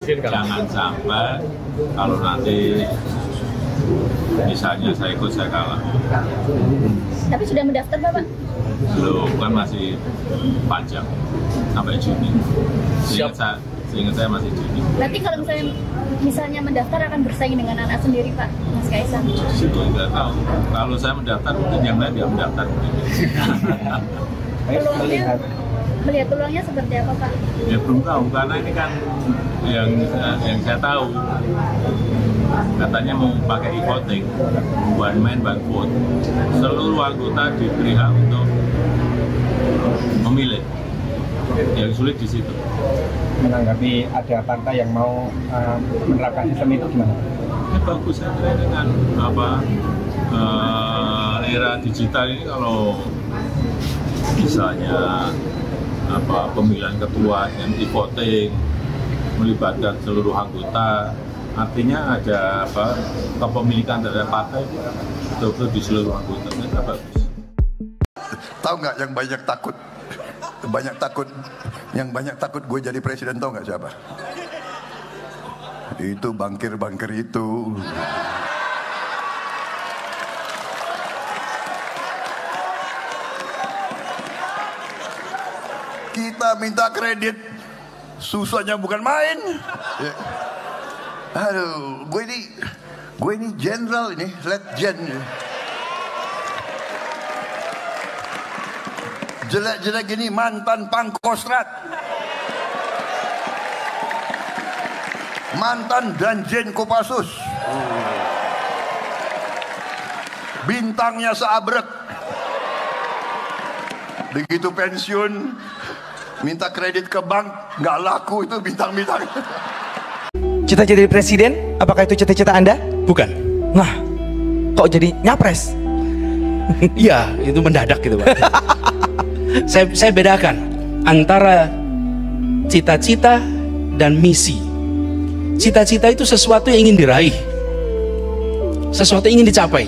Jangan sampai kalau nanti misalnya saya ikut saya kalah. Tapi sudah mendaftar Bapak? Belum, kan masih panjang sampai Juni. Seingat saya masih Juni. Berarti kalau misalnya mendaftar akan bersaing dengan anak sendiri Pak, Mas Kaisang? Itu nggak tahu. Kalau saya mendaftar mungkin yang lain dia mendaftar. Melihat peluangnya seperti apa Pak? Ya belum tahu, karena ini kan yang saya tahu katanya mau pakai e-voting, one man one vote. Seluruh anggota diberi hak untuk memilih. Yang sulit di situ. Menanggapi ada partai yang mau menerapkan sistem itu gimana? Ini bagus saja dengan era digital ini, kalau misalnya pemilihan ketua yang e-voting melibatkan seluruh anggota, artinya ada kepemilikan terhadap partai betul-betul di seluruh anggota. Itu bagus. Tahu nggak yang banyak takut? Yang banyak takut gue jadi presiden, tahu nggak siapa? Itu bangkir-bangkir itu. Kita minta kredit, susahnya bukan main. Aduh, gue ini jenderal ini, legend. Jelek-jelek gini mantan Pangkostrat, mantan Danjen Kopassus, bintangnya seabrek. Begitu pensiun minta kredit ke bank, nggak laku itu bintang-bintang. Cita-cita jadi presiden, apakah itu cita-cita Anda? Bukan. Nah, kok jadi nyapres? Iya, itu mendadak gitu Pak. Saya bedakan antara cita-cita dan misi. Cita-cita itu sesuatu yang ingin diraih, sesuatu yang ingin dicapai.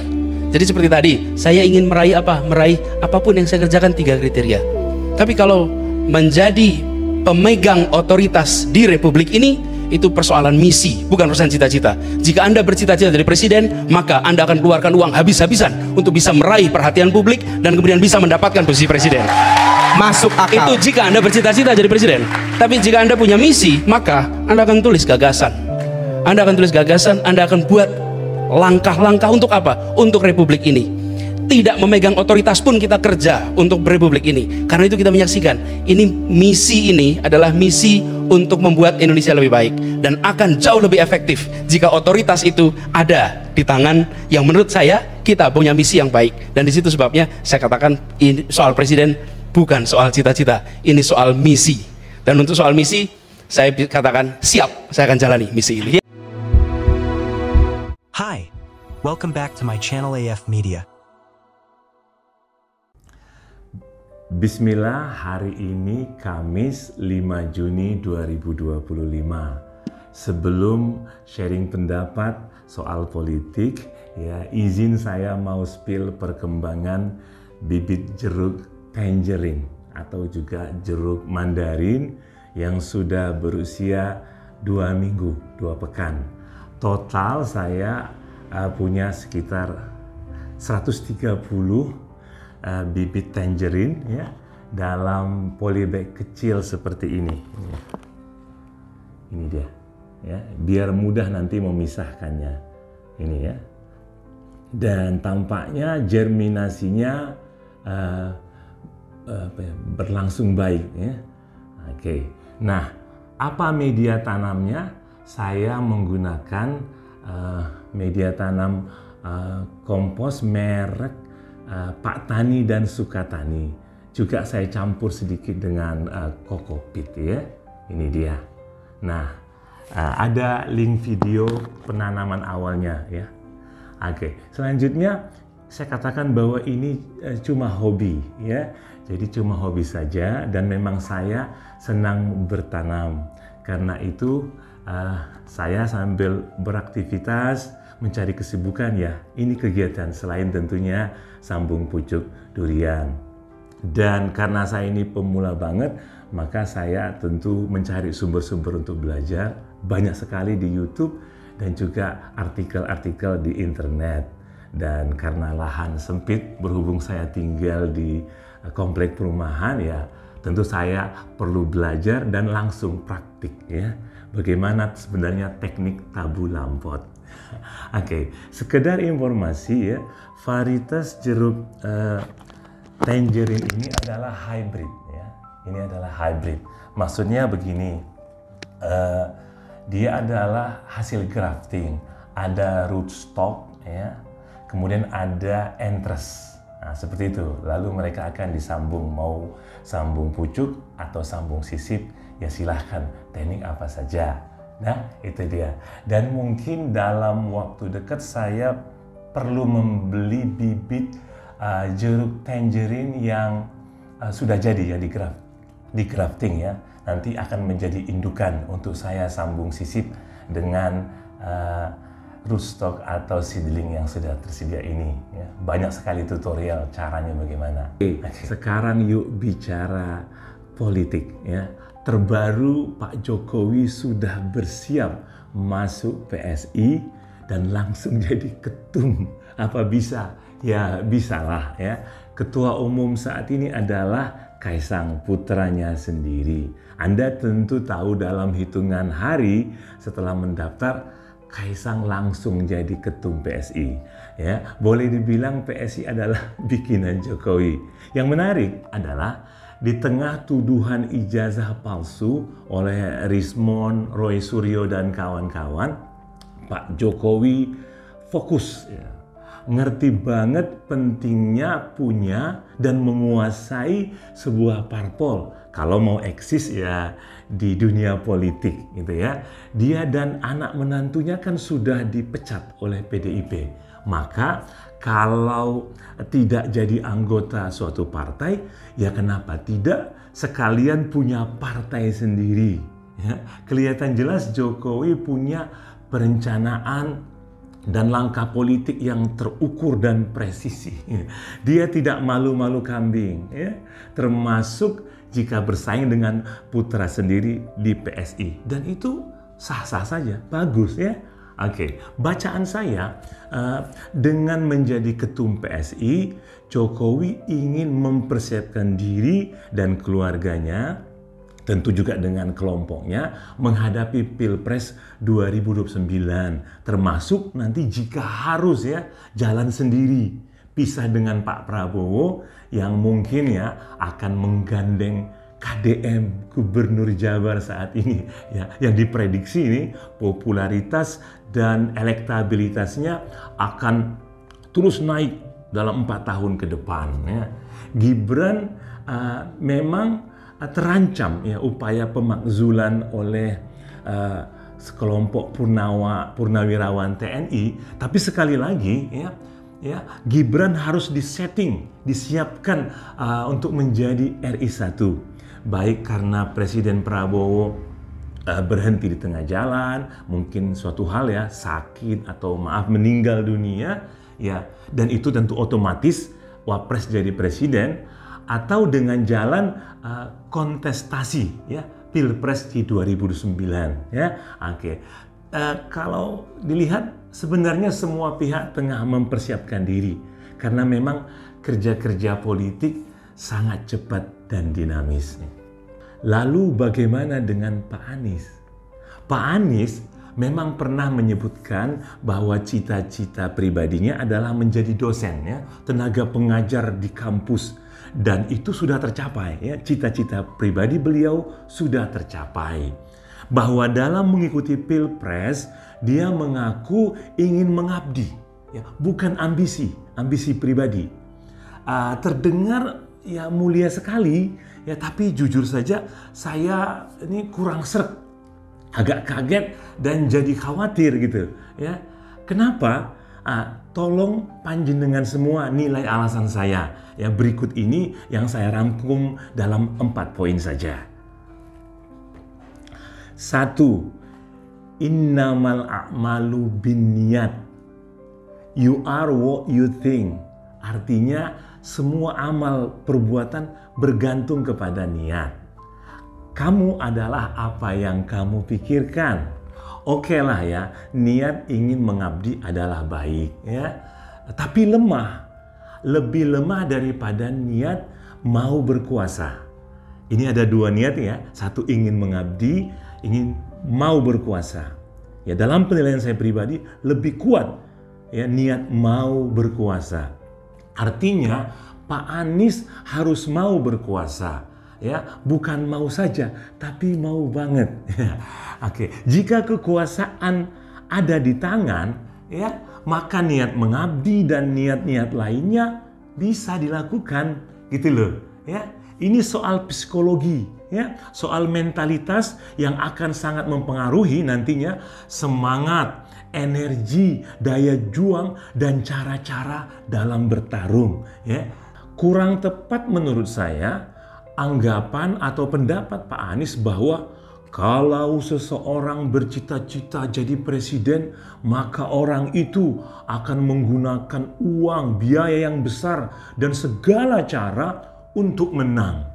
Jadi seperti tadi, saya ingin meraih apa? Meraih apapun yang saya kerjakan 3 kriteria. Tapi kalau menjadi pemegang otoritas di republik ini, itu persoalan misi, bukan persoalan cita-cita. Jika Anda bercita-cita jadi presiden, maka Anda akan keluarkan uang habis-habisan untuk bisa meraih perhatian publik dan kemudian bisa mendapatkan posisi presiden. Masuk akal. Itu jika Anda bercita-cita jadi presiden. Tapi jika Anda punya misi, maka Anda akan tulis gagasan. Anda akan buat langkah-langkah untuk apa? Untuk republik ini. Tidak memegang otoritas pun kita kerja untuk republik ini. Karena itu kita menyaksikan, misi ini adalah misi untuk membuat Indonesia lebih baik, dan akan jauh lebih efektif jika otoritas itu ada di tangan yang menurut saya kita punya misi yang baik. Dan di situ sebabnya saya katakan ini soal presiden bukan soal cita-cita, ini soal misi. Dan untuk soal misi saya katakan siap, saya akan jalani misi ini. Hi, welcome back to my channel AF Media. Bismillah, hari ini Kamis 5 Juni 2025. Sebelum sharing pendapat soal politik, ya izin saya mau spill perkembangan bibit jeruk tangerine atau juga jeruk mandarin yang sudah berusia 2 minggu, 2 pekan. Total saya punya sekitar 130 bibit tangerine ya dalam polybag kecil seperti ini. Ini dia ya, biar mudah nanti memisahkannya. Ini ya. Dan tampaknya germinasinya berlangsung baik ya. Oke. Nah, apa media tanamnya? Saya menggunakan media tanam kompos merek Pak Tani dan Sukatani. Juga saya campur sedikit dengan kokopit ya. Ini dia. Nah, ada link video penanaman awalnya ya. Oke, selanjutnya saya katakan bahwa ini cuma hobi ya. Jadi cuma hobi saja, dan memang saya senang bertanam. Karena itu saya sambil beraktivitas mencari kesibukan ya. Ini kegiatan selain tentunya sambung pucuk durian. Dan karena saya ini pemula banget, maka saya tentu mencari sumber-sumber untuk belajar. banyak sekali di YouTube dan juga artikel-artikel di internet. Dan karena lahan sempit, berhubung saya tinggal di komplek perumahan, ya tentu saya perlu belajar dan langsung praktik ya. Bagaimana sebenarnya teknik tabu lampot. Oke, sekedar informasi ya, varietas jeruk tangerine ini adalah hybrid ya. Ini adalah hybrid. Maksudnya begini, dia adalah hasil grafting. Ada rootstock ya, kemudian ada entres. Nah, seperti itu. Lalu mereka akan disambung, mau sambung pucuk atau sambung sisip, ya silahkan, teknik apa saja. Nah, itu dia. Dan mungkin dalam waktu dekat saya perlu membeli bibit jeruk tangerine yang sudah jadi ya, di grafting ya. Nanti akan menjadi indukan untuk saya sambung sisip dengan rootstock atau seedling yang sudah tersedia ini ya. Banyak sekali tutorial caranya bagaimana. Oke. Sekarang yuk bicara politik ya. Terbaru Pak Jokowi sudah bersiap masuk PSI dan langsung jadi ketum. Apa bisa? Ya bisalah ya. Ketua umum saat ini adalah Kaisang, putranya sendiri. Anda tentu tahu dalam hitungan hari setelah mendaftar, Kaisang langsung jadi ketum PSI. Ya, boleh dibilang PSI adalah bikinan Jokowi. Yang menarik adalah di tengah tuduhan ijazah palsu oleh Rismond, Roy Suryo dan kawan-kawan, Pak Jokowi fokus ya. Ngerti banget pentingnya punya dan menguasai sebuah parpol kalau mau eksis ya di dunia politik gitu ya. Dia dan anak menantunya kan sudah dipecat oleh PDIP. Maka kalau tidak jadi anggota suatu partai, ya kenapa tidak sekalian punya partai sendiri ya. Kelihatan jelas Jokowi punya perencanaan dan langkah politik yang terukur dan presisi. Dia tidak malu-malu kambing, ya. Termasuk jika bersaing dengan putra sendiri di PSI. Dan itu sah-sah saja, bagus ya. Oke, bacaan saya dengan menjadi ketum PSI, Jokowi ingin mempersiapkan diri dan keluarganya, tentu juga dengan kelompoknya, menghadapi Pilpres 2029. Termasuk nanti jika harus ya jalan sendiri, pisah dengan Pak Prabowo yang mungkin ya akan menggandeng KDM Gubernur Jabar saat ini ya, yang diprediksi ini popularitas dan elektabilitasnya akan terus naik dalam 4 tahun ke depan ya. Gibran memang terancam ya upaya pemakzulan oleh sekelompok purnawirawan TNI, tapi sekali lagi ya Gibran harus disiapkan untuk menjadi RI1, baik karena Presiden Prabowo berhenti di tengah jalan, mungkin suatu hal ya sakit atau meninggal dunia ya, dan itu tentu otomatis Wapres jadi presiden, atau dengan jalan kontestasi ya Pilpres di 2029 ya. Oke. Kalau dilihat sebenarnya semua pihak tengah mempersiapkan diri karena memang kerja-kerja politik sangat cepat dan dinamis. Lalu bagaimana dengan Pak Anies? Pak Anies memang pernah menyebutkan bahwa cita-cita pribadinya adalah menjadi dosen ya, tenaga pengajar di kampus. Dan itu sudah tercapai ya, cita-cita pribadi beliau sudah tercapai. Bahwa dalam mengikuti Pilpres dia mengaku ingin mengabdi ya, bukan ambisi pribadi. Terdengar ya mulia sekali ya, tapi jujur saja saya ini kurang sreg, agak kaget dan jadi khawatir gitu ya. Kenapa? Tolong panjenengan semua nilai alasan saya. Ya, berikut ini yang saya rangkum dalam 4 poin saja. 1. Innamal a'malu binniyat. You are what you think. Artinya semua amal perbuatan bergantung kepada niat. Kamu adalah apa yang kamu pikirkan. Oke lah ya, niat ingin mengabdi adalah baik ya. Tapi lemah. Lebih lemah daripada niat mau berkuasa. Ini ada dua niat ya. Satu ingin mengabdi, ingin mau berkuasa. Ya, dalam penilaian saya pribadi lebih kuat ya niat mau berkuasa. Artinya Pak Anies harus mau berkuasa. Ya, bukan mau saja, tapi mau banget. Oke, jika kekuasaan ada di tangan, ya, maka niat mengabdi dan niat-niat lainnya bisa dilakukan, gitu loh. Ya, ini soal psikologi, ya, soal mentalitas yang akan sangat mempengaruhi nantinya semangat, energi, daya juang dan cara-cara dalam bertarung. Ya, kurang tepat menurut saya anggapan atau pendapat Pak Anies bahwa kalau seseorang bercita-cita jadi presiden, maka orang itu akan menggunakan uang, biaya yang besar, dan segala cara untuk menang.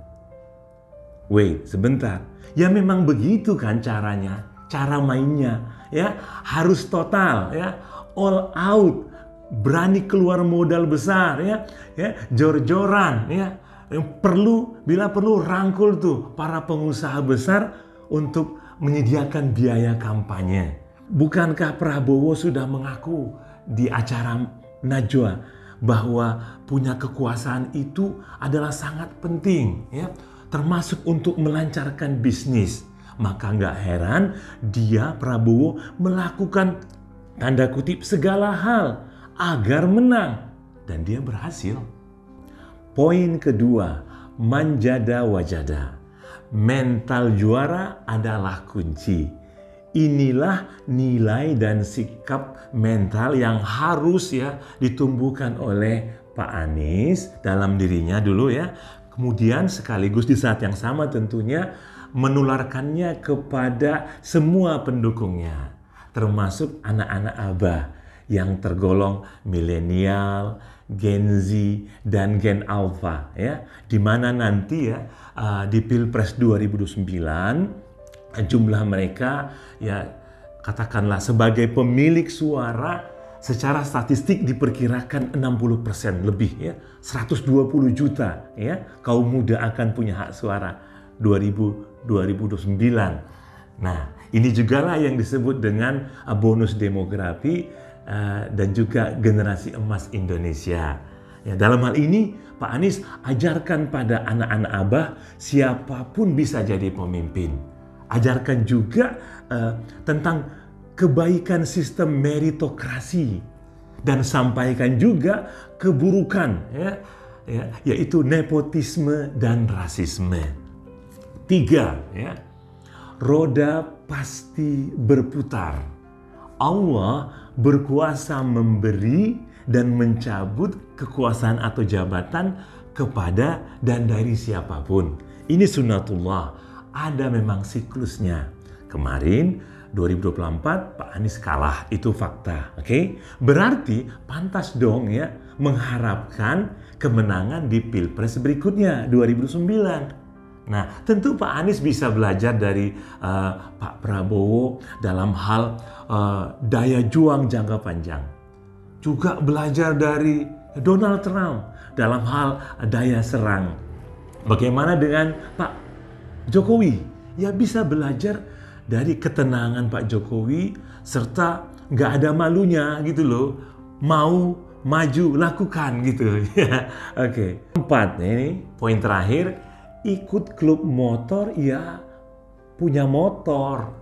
Wait, sebentar. Ya memang begitu kan caranya, cara mainnya. Ya, harus total, ya, all out, berani keluar modal besar, ya, jor-joran, ya. Bila perlu rangkul tuh para pengusaha besar untuk menyediakan biaya kampanye. Bukankah Prabowo sudah mengaku di acara Najwa bahwa punya kekuasaan itu adalah sangat penting, ya, termasuk untuk melancarkan bisnis. Maka nggak heran dia Prabowo melakukan tanda kutip segala hal agar menang, dan dia berhasil. Poin kedua, manjada wajada. Mental juara adalah kunci. Inilah nilai dan sikap mental yang harus ya ditumbuhkan oleh Pak Anies dalam dirinya dulu ya. Kemudian sekaligus di saat yang sama tentunya menularkannya kepada semua pendukungnya, termasuk anak-anak Abah yang tergolong milenial, Gen Z, dan Gen Alpha, ya, di mana nanti ya di Pilpres 2029 jumlah mereka ya katakanlah sebagai pemilik suara secara statistik diperkirakan 60% lebih, ya, 120 juta, ya, kaum muda akan punya hak suara 2029. Nah, ini juga lah yang disebut dengan bonus demografi dan juga generasi emas Indonesia. Ya, dalam hal ini Pak Anies ajarkan pada anak-anak Abah siapapun bisa jadi pemimpin. Ajarkan juga tentang kebaikan sistem meritokrasi dan sampaikan juga keburukan, yaitu nepotisme dan rasisme. 3, ya, roda pasti berputar. Allah berkuasa memberi dan mencabut kekuasaan atau jabatan kepada dan dari siapapun. Ini sunnatullah, ada memang siklusnya. Kemarin 2024 Pak Anies kalah, itu fakta, oke? Berarti pantas dong ya mengharapkan kemenangan di Pilpres berikutnya 2009. Nah, tentu Pak Anies bisa belajar dari Pak Prabowo dalam hal daya juang jangka panjang. Juga belajar dari Donald Trump dalam hal daya serang. Bagaimana dengan Pak Jokowi? Ya bisa belajar dari ketenangan Pak Jokowi serta nggak ada malunya gitu loh. Mau maju lakukan gitu. Oke. 4, ini poin terakhir. Ikut klub motor ya punya motor.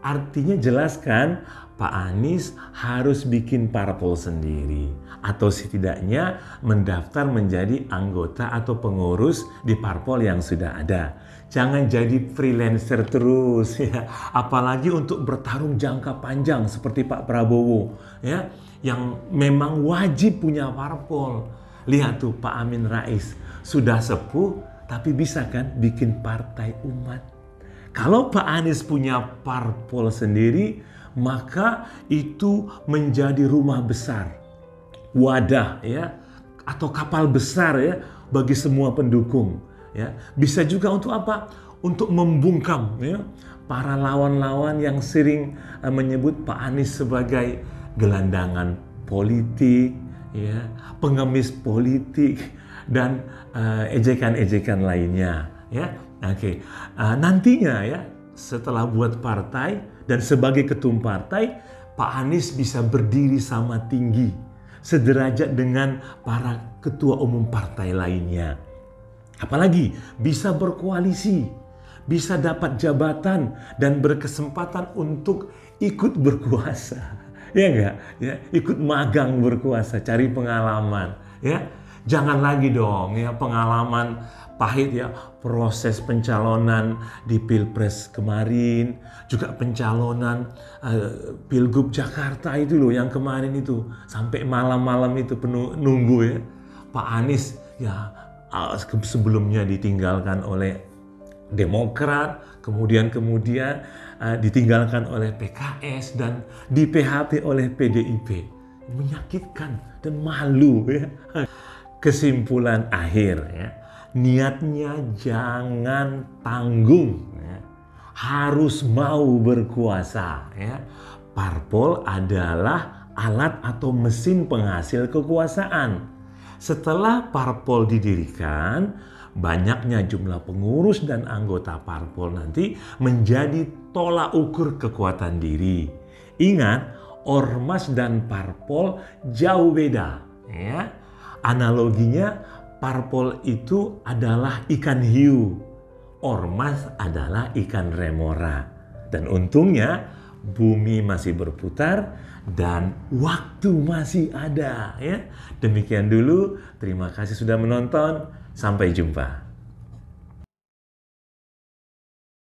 Artinya jelas kan Pak Anies harus bikin parpol sendiri atau setidaknya mendaftar menjadi anggota atau pengurus di parpol yang sudah ada. Jangan jadi freelancer terus ya, apalagi untuk bertarung jangka panjang seperti Pak Prabowo ya, yang memang wajib punya parpol. Lihat tuh Pak Amin Rais sudah sepuh tapi bisa kan bikin partai umat. Kalau Pak Anies punya parpol sendiri, maka itu menjadi rumah besar, wadah ya, atau kapal besar ya bagi semua pendukung. Ya, bisa juga untuk apa? Untuk membungkam ya para lawan-lawan yang sering menyebut Pak Anies sebagai gelandangan politik, ya, pengemis politik, dan ejekan-ejekan lainnya, ya. Oke. Nantinya ya, setelah buat partai dan sebagai ketum partai, Pak Anies bisa berdiri sama tinggi, sederajat dengan para ketua umum partai lainnya. Apalagi bisa berkoalisi, bisa dapat jabatan dan berkesempatan untuk ikut berkuasa. Ya enggak? Ya, ikut magang berkuasa, cari pengalaman, ya. Jangan lagi dong ya pengalaman pahit ya, proses pencalonan di Pilpres kemarin, juga pencalonan Pilgub Jakarta itu loh yang kemarin itu, sampai malam-malam itu penuh nunggu ya. Pak Anies ya sebelumnya ditinggalkan oleh Demokrat, kemudian ditinggalkan oleh PKS dan di PHP oleh PDIP. Menyakitkan dan malu ya. Kesimpulan akhir ya, niatnya jangan tanggung ya. Harus mau berkuasa ya. Parpol adalah alat atau mesin penghasil kekuasaan. Setelah parpol didirikan, banyaknya jumlah pengurus dan anggota parpol nanti menjadi tolak ukur kekuatan diri. Ingat, ormas dan parpol jauh beda ya. Analoginya, parpol itu adalah ikan hiu, ormas adalah ikan remora. Dan untungnya bumi masih berputar dan waktu masih ada ya. Demikian dulu, terima kasih sudah menonton, sampai jumpa.